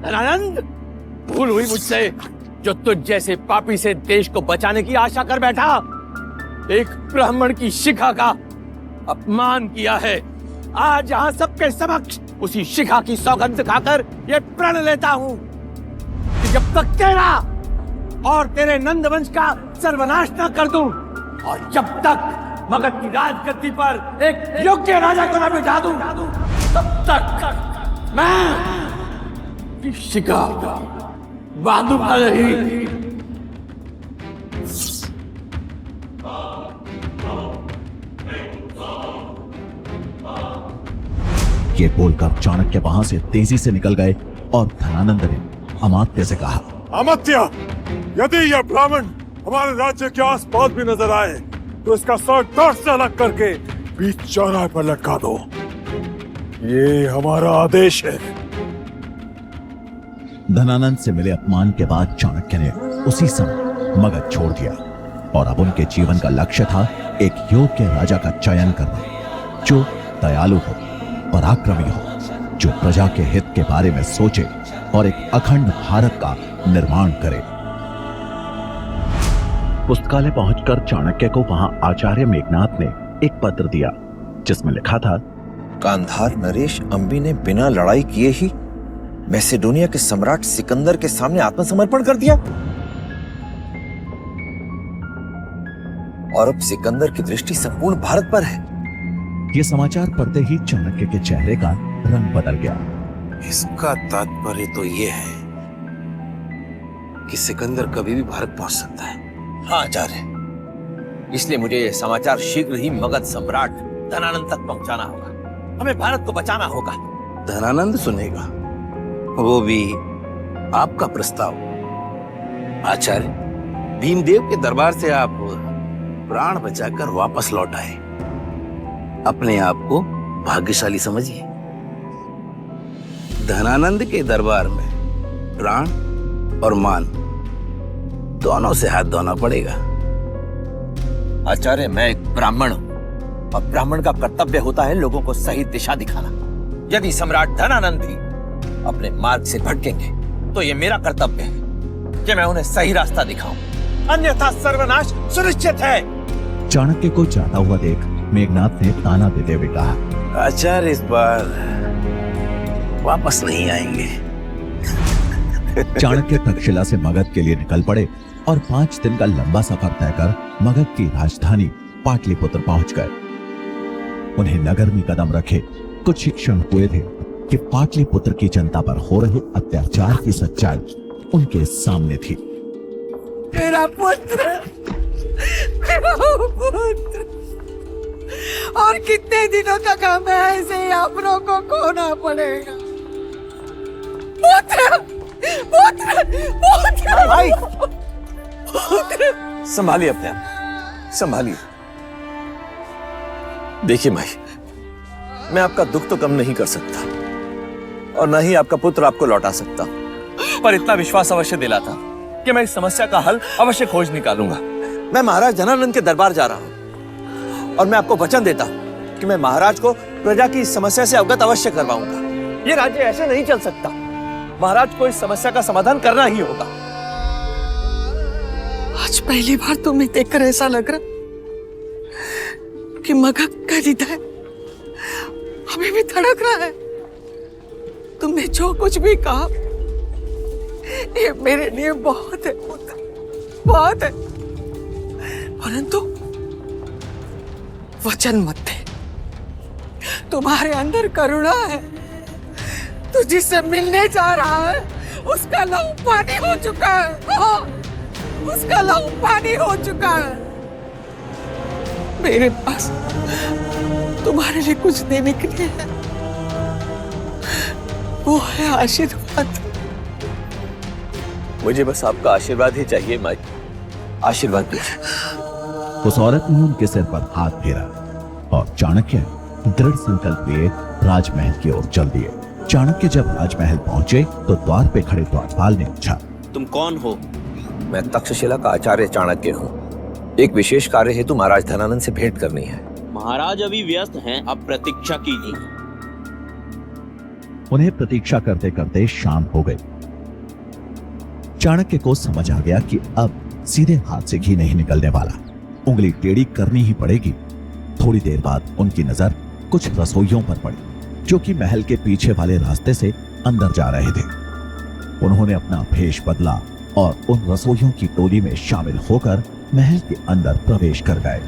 धनानंद, भूल हुई मुझसे जो तुझ जैसे पापी से देश को बचाने की आशा कर बैठा। एक ब्राह्मण की शिखा का अपमान किया है। आज यहाँ सबके समक्ष उसी शिखा की सौगंध खाकर ये प्रण लेता हूँ कि जब तक तेरा और तेरे नंदवंश का सर्वनाश न कर दूं, और जब तक मगध की राजगद्दी पर एक योग्य राजा को न बिठा दूं, तब तक मैं शिखा बहादुर नहीं। ये बोलकर चाणक्य वहां से तेजी से निकल गए और धनानंद ने अमात्य से कहा, अमात्य, यदि यह ब्राह्मण हमारे राज्य के आसपास भी नजर आए तो इसका सर धड़ से अलग करके बीच चौराहे पर लटका दो। ये हमारा आदेश है। धनानंद से मिले अपमान के बाद चाणक्य ने उसी समय मगध छोड़ दिया और अब उनके जीवन का लक्ष्य था एक योग्य राजा का चयन करना, जो दयालु हो, पराक्रमी हो, जो प्रजा के हित के बारे में सोचे और एक अखंड भारत का निर्माण करे। पुस्तकालय पहुंचकर चाणक्य को वहां आचार्य मेघनाथ ने एक पत्र दिया जिसमें लिखा था, गांधार नरेश अम्बी ने बिना लड़ाई किए ही मैसेडोनिया के सम्राट सिकंदर के सामने आत्मसमर्पण कर दिया और अब सिकंदर की दृष्टि संपूर्ण भारत पर है। यह समाचार पढ़ते ही चाणक्य के चेहरे का रंग बदल गया। इसका तात्पर्य तो यह है कि सिकंदर कभी भी भारत पहुंच सकता है। हाँ आचार्य, इसलिए मुझे यह समाचार शीघ्र ही मगध सम्राट धनानंद तक पहुंचाना होगा। हमें भारत को बचाना होगा। धनानंद सुनेगा, वो भी आपका प्रस्ताव। आचार्य, भीमदेव के दरबार से आप प्राण बचाकर वापस लौट आए। अपने आप को भाग्यशाली समझिए। धनानंद के दरबार में प्राण और मान दोनों से हाथ धोना पड़ेगा। आचार्य, मैं एक ब्राह्मण हूं और ब्राह्मण का कर्तव्य होता है लोगों को सही दिशा दिखाना। यदि सम्राट धनानंद भी अपने मार्ग से भटकेंगे तो ये मेरा कर्तव्य है कि मैं उन्हें सही रास्ता दिखाऊं, अन्यथा सर्वनाश सुनिश्चित है। चाणक्य को जाता हुआ देख मेघनाथ ने ताना देते हुए कहा, आचार्य इस बार वापस नहीं आएंगे। चाणक्य तक्षशिला से मगध के लिए निकल पड़े और 5 दिन का लंबा सफर तय कर मगध की राजधानी पाटलिपुत्र पहुंच गए। उन्हें नगर में कदम रखे कुछ ही क्षण हुए थे कि पाटलिपुत्र की जनता पर हो रहे अत्याचार की सच्चाई उनके सामने थी। मेरा पुत्र, मेरा पुत्र, और कितने दिनों तक हमें ऐसे ही अपनों को खोना पड़ेगा। पुत्र, पुत्र, पुत्र, भाई, पुत्र। संभालिए अपने आप, संभालिए। देखिए भाई, मैं आपका दुख तो कम नहीं कर सकता और न ही आपका पुत्र आपको लौटा सकता, पर इतना विश्वास अवश्य दिलाता कि मैं इस समस्या का हल अवश्य खोज निकालूंगा। मैं महाराज धनानंद के दरबार जा रहा हूं और मैं आपको वचन देता हूं कि मैं महाराज को प्रजा की इस समस्या से अवगत अवश्य करवाऊंगा। ये राज्य ऐसे नहीं चल सकता। महाराज को इस समस्या का समाधान करना ही होगा। आज पहली बार तुम्हें देखकर ऐसा लग रहा कि मगध का हृदय अभी भी धड़क रहा है। तुमने जो कुछ भी कहा ये मेरे लिए बहुत है पुत्र, बहुत है। परंतु वचन मत दे। तुम्हारे अंदर करुणा है। तू जिससे मिलने जा रहा है उसका लहू पानी हो चुका है। हाँ, उसका लहू पानी हो चुका है। मेरे पास तुम्हारे लिए कुछ देने के लिए है, वो है आशीर्वाद। मुझे बस आपका आशीर्वाद ही चाहिए माई। आशीर्वाद दीजिए। उस औरत ने उनके सिर पर हाथ फेरा और चाणक्य दृढ़ संकल्प लिए राजमहल की ओर चल दिए। चाणक्य जब राजमहल पहुंचे तो द्वार पे खड़े द्वारपाल ने पूछा, तुम कौन हो? मैं तक्षशिला का आचार्य चाणक्य हूँ। एक विशेष कार्य हेतु महाराज धनानंद से भेंट करनी है। महाराज अभी व्यस्त हैं, आप प्रतीक्षा कीजिए। उन्हें प्रतीक्षा करते करते शाम हो गई। चाणक्य को समझ आ गया कि अब सीधे हाथ से घी नहीं निकलने वाला, उंगली टेढ़ी करनी ही पड़ेगी। थोड़ी देर बाद उनकी नजर कुछ रसोइयों पर पड़ी जो कि महल के पीछे वाले रास्ते से अंदर जा रहे थे। उन्होंने अपना भेष बदला और उन रसोइयों की टोली में शामिल होकर महल के अंदर प्रवेश कर गए।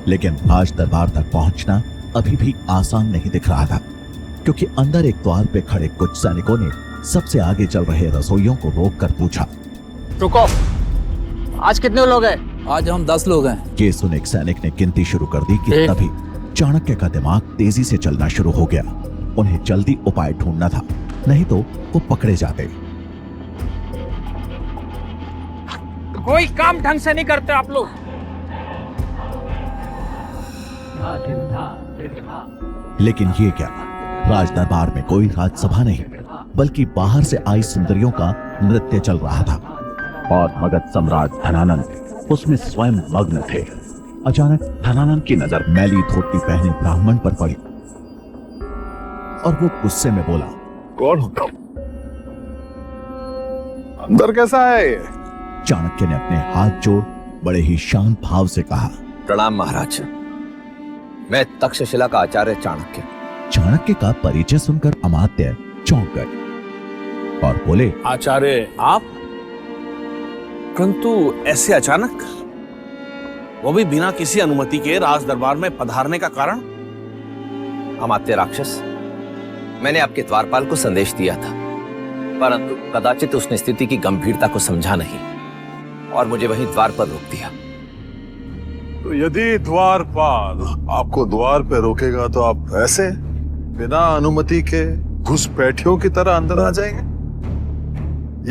लेकिन राज दरबार तक पहुंचना अभी भी आसान नहीं दिख रहा था, क्योंकि अंदर एक द्वार पे खड़े कुछ सैनिकों ने सबसे आगे चल रहे रसोइयों को रोककर पूछा, रुको, आज कितने लोग हैं? आज हम 10 लोग हैं। ये सुन एक सैनिक ने गिनती शुरू कर दी कि तभी चाणक्य का दिमाग तेजी से चलना शुरू हो गया। उन्हें जल्दी उपाय ढूंढना था, नहीं तो वो पकड़े जाते। कोई काम ढंग से नहीं करते आप लोग। लेकिन ये क्या, राज दरबार में कोई राजसभा नहीं, बल्कि बाहर से आई सुंदरियों का नृत्य चल रहा था और मगध सम्राट धनानंद उसमें स्वयं मग्न थे। अचानक धनानंद की नजर मैली धोती पहने ब्राह्मण पर पड़ी और वो गुस्से में बोला, कौन हो तुम? अंदर कैसा है ये? चाणक्य ने अपने हाथ जोड़ बड़े ही शांत भाव से कहा, प्रणाम महाराज, मैं तक्षशिला का आचार्य चाणक्य। चाणक्य का परिचय सुनकर अमात्य चौंक गए और बोले, आचार्य आप? परंतु ऐसे अचानक, वो भी बिना किसी अनुमति के राज दरबार में पधारने का कारण? अमात्य राक्षस, मैंने आपके द्वारपाल को संदेश दिया था, परंतु कदाचित उसने स्थिति की गंभीरता को समझा नहीं और मुझे वहीं द्वार पर रोक दिया। तो यदि द्वारपाल आपको द्वार पे रोकेगा तो आप ऐसे बिना अनुमति के घुसपैठियों की तरह अंदर आ जाएंगे?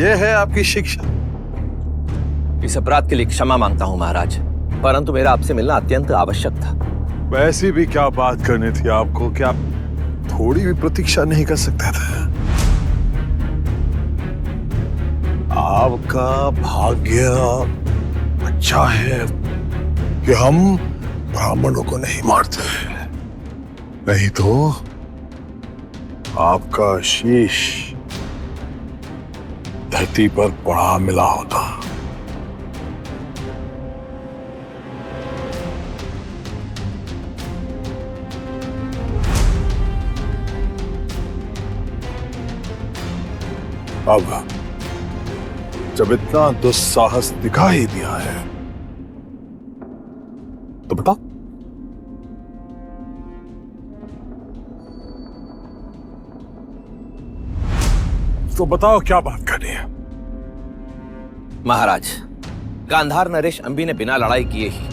यह है आपकी शिक्षा? इस अपराध के लिए क्षमा मांगता हूं महाराज, परंतु मेरा आपसे मिलना अत्यंत आवश्यक था। वैसी भी क्या बात करनी थी आपको कि आप थोड़ी भी प्रतीक्षा नहीं कर सकते थे? आपका भाग्य अच्छा है कि हम ब्राह्मणों को नहीं मारते, नहीं तो आपका शीश धरती पर पड़ा मिला होता। अब जब इतना दुस्साहस दिखा ही दिया है तो बताओ, क्या बात करनी है? महाराज, गांधार नरेश अंबी ने बिना लड़ाई किए ही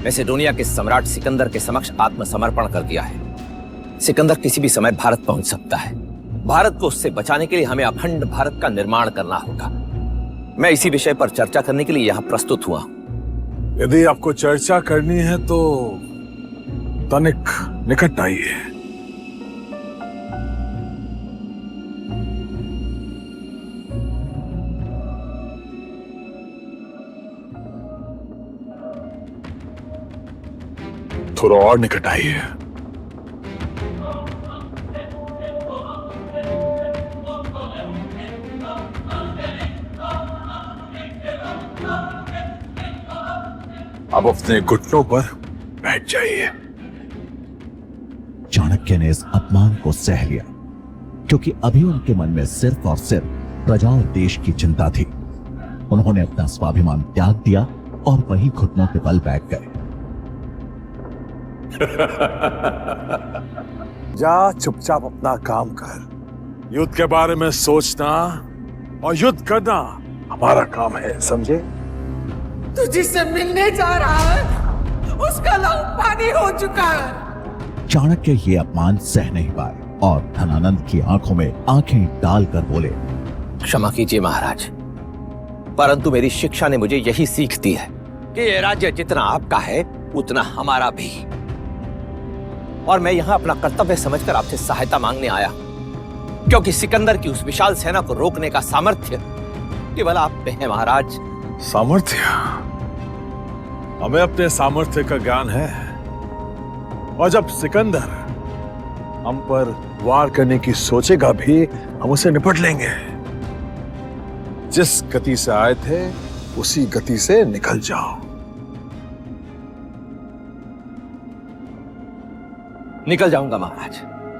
मैसेडोनिया के सम्राट सिकंदर के समक्ष आत्मसमर्पण कर दिया है। सिकंदर किसी भी समय भारत पहुंच सकता है। भारत को उससे बचाने के लिए हमें अखंड भारत का निर्माण करना होगा। मैं इसी विषय पर चर्चा करने के लिए यहाँ प्रस्तुत हुआ। यदि आपको चर्चा करनी है तो तनिक निकट आइए। थोड़ा और निकट आइए। अब अपने घुटनों पर बैठ जाइए। चाणक्य ने इस अपमान को सह लिया, क्योंकि अभी उनके मन में सिर्फ और सिर्फ प्रजा और देश की चिंता थी। उन्होंने अपना स्वाभिमान त्याग दिया और वहीं घुटनों के बल बैठ गए। जा चुपचाप अपना काम कर। युद्ध के बारे में सोचना और युद्ध करना हमारा काम है, समझे? तू जिससे मिलने जा रहा है उसका लहू पानी हो चुका है। चाणक्य ये अपमान सह नहीं पाए और धनानंद की आंखों में आंखें डालकर बोले, क्षमा कीजिए महाराज, परंतु मेरी शिक्षा ने मुझे यही सीख दी है कि ये राज्य जितना आपका है उतना हमारा भी। और मैं यहाँ अपना कर्तव्य समझकर आपसे सहायता मांगने आया, क्योंकि सिकंदर की उस विशाल सेना को रोकने का सामर्थ्य केवल आप में है महाराज। सामर्थ्य? हमें अपने सामर्थ्य का ज्ञान है, और जब सिकंदर हम पर वार करने की सोचेगा भी, हम उसे निपट लेंगे। जिस गति से आए थे उसी गति से निकल जाओ। निकल जाऊंगा महाराज,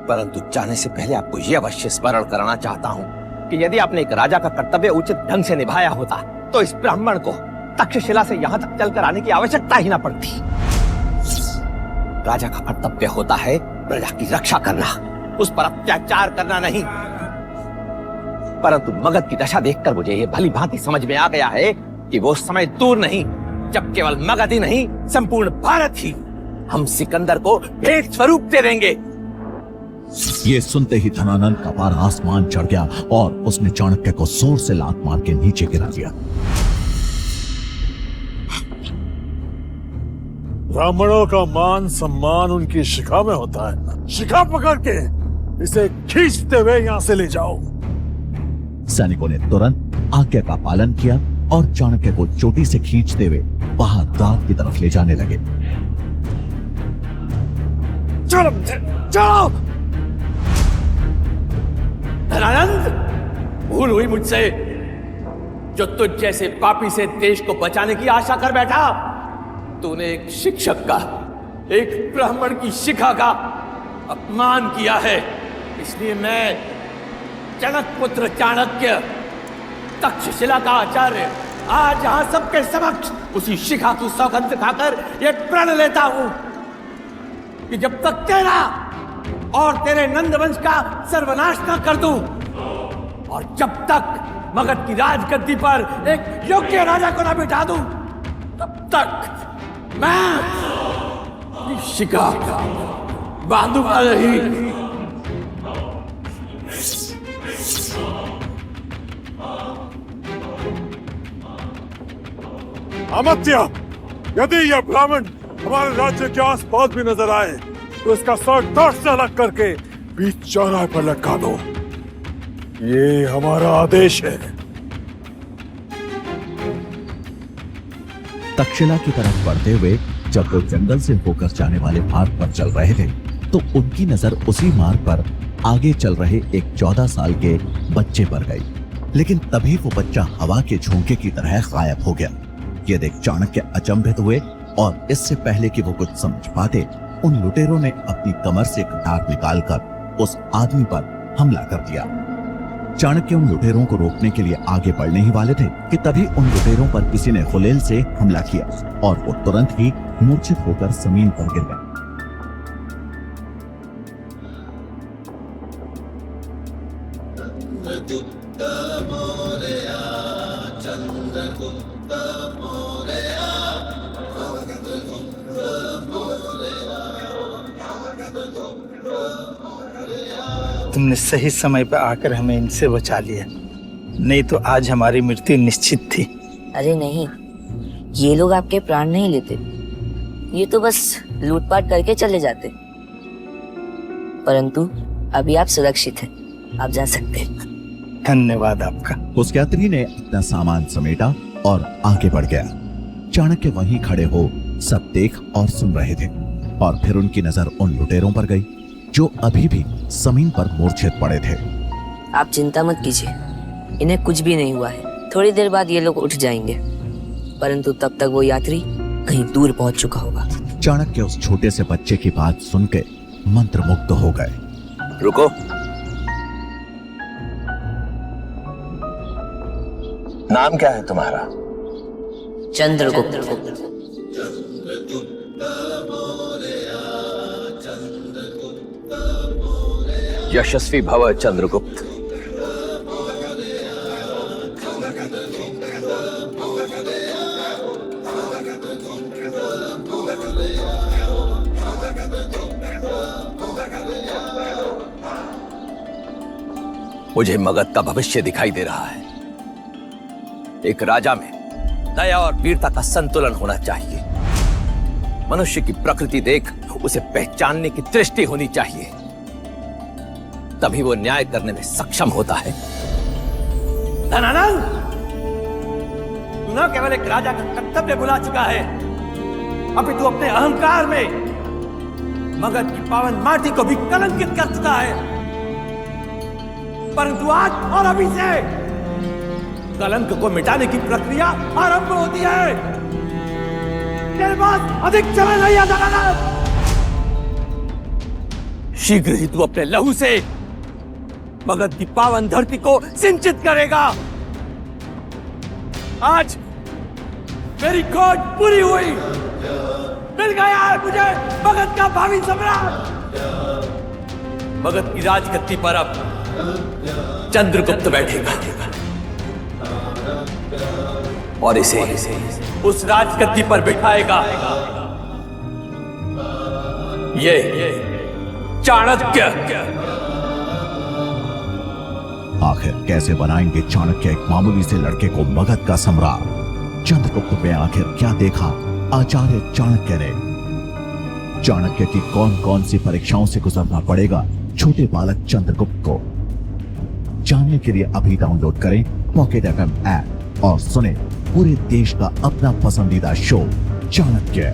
परंतु जाने से पहले आपको यह अवश्य स्मरण कराना चाहता हूं कि यदि आपने एक राजा का कर्तव्य उचित ढंग से निभाया होता तो इस ब्राह्मण को तक्षशिला से यहां तक चलकर आने की आवश्यकता ही ना पड़ती। राजा का कर्तव्य होता है प्रजा की रक्षा करना, उस पर अत्याचार करना नहीं। परंतु मगध की दशा देखकर मुझे यह भली भांति समझ में आ गया है कि वो समय दूर नहीं जब केवल मगध ही नहीं संपूर्ण भारत ही हम सिकंदर को भेंट स्वरूप दे देंगे। ये सुनते ही धनानंद का पार आसमान चढ़ गया और उसने चाणक्य को जोर से लात मार के नीचे गिरा दिया। ब्राह्मणों का मान सम्मान उनकी शिखा में होता है। शिखा पकड़ के इसे खींचते हुए यहां से ले जाओ। सैनिकों ने तुरंत आज्ञा का पालन किया और चाणक्य को चोटी से खींचते हुए बाहर द्वार की तरफ ले जाने लगे। चलो चलो। धनानंद, भूल हुई मुझसे जो तुझ जैसे पापी से देश को बचाने की आशा कर बैठा। तूने एक शिक्षक का, एक ब्राह्मण की शिखा का अपमान किया है। इसलिए मैं जनक पुत्र चाणक्य, तक्षशिला का आचार्य, आज यहां सबके समक्ष उसी शिखा की सौगंध खाकर यह प्रण लेता हूं कि जब तक तेरा और तेरे नंदवंश का सर्वनाश न कर दूं और जब तक मगध की राजगद्दी पर एक योग्य राजा को न बिठा दूं, तब तक मैं शिखा बांधूंगा नहीं। अमत्या, यदि यह ब्राह्मण हमारे राज्य के आसपास भी नजर आए तो इसका सर धड़ से अलग करके बीच चौराहे पर लटका दो। ये हमारा आदेश है। तक्षशिला की तरफ बढ़ते हुए जब वो जंगल से होकर जाने वाले मार्ग पर चल रहे थे तो उनकी नजर उसी मार्ग पर आगे चल रहे एक 14 साल के बच्चे पर गई। लेकिन तभी वो बच्चा हवा के झोंके की तरह गायब हो गया। ये देख चाणक्य अचंभित हुए और इससे पहले कि वो कुछ समझ पाते, उन लुटेरों ने अपनी कमर से कटार निकालकर उस आदमी पर हमला कर दिया। चाणक्य उन लुटेरों को रोकने के लिए आगे बढ़ने ही वाले थे कि तभी उन लुटेरों पर किसी ने गुलेल से हमला किया और वो तुरंत ही मूर्छित होकर जमीन पर गिर गए। तुमने सही समय पर आकर हमें इनसे बचा लिया, नहीं तो आज हमारी मृत्यु निश्चित थी। अरे नहीं, ये लोग आपके प्राण नहीं लेते, ये तो बस लूटपाट करके चले जाते। परंतु अभी आप सुरक्षित हैं, आप जा सकते हैं। धन्यवाद आपका। उस यात्री ने अपना सामान समेटा और आगे बढ़ गया। चाणक्य वहीं खड़े हो सब देख और सुन रहे थे और फिर उनकी नजर उन लुटेरों पर गई जो अभी भी जमीन पर मूर्छित पड़े थे। आप चिंता मत कीजिए, इन्हें कुछ भी नहीं हुआ है। थोड़ी देर बाद ये लोग उठ जाएंगे, परंतु तब तक वो यात्री कहीं दूर पहुंच चुका होगा। चाणक्य उस छोटे से बच्चे की बात सुन के मंत्रमुग्ध हो गए। रुको, नाम क्या है तुम्हारा? चंद्रगुप्त। यशस्वी भव चंद्रगुप्त। मुझे मगध का भविष्य दिखाई दे रहा है। एक राजा में दया और वीरता का संतुलन होना चाहिए। मनुष्य की प्रकृति देख उसे पहचानने की दृष्टि होनी चाहिए, तभी वो न्याय करने में सक्षम होता है। धनानंद, तू न केवल एक राजा का कर्तव्य भुला चुका है, अभी तू अपने अहंकार में मगध की पावन माटी को भी कलंकित कर चुका है। परंतु आज और अभी से कलंक को मिटाने की प्रक्रिया आरंभ होती है। तेरे पास अधिक समय नहीं है दयानंद। शीघ्र ही तू अपने लहू से मगध की पावन धरती को सिंचित करेगा। आज मेरी खोज पूरी हुई, मिल गया है मुझे मगध का भावी सम्राट। मगध की राजगद्दी पर अब चंद्रगुप्त बैठेगा और इसे उस राजगद्दी पर बिठाएगा ये चाणक्य। आखिर कैसे बनाएंगे चाणक्य एक मामूली से लड़के को मगध का सम्राट? चंद्रगुप्त में आखिर क्या देखा आचार्य चाणक्य ने? चाणक्य की कौन कौन सी परीक्षाओं से गुजरना पड़ेगा छोटे बालक चंद्रगुप्त को? जानने के लिए अभी डाउनलोड करें पॉकेट FM ऐप और सुने पूरे देश का अपना पसंदीदा शो चाणक्य।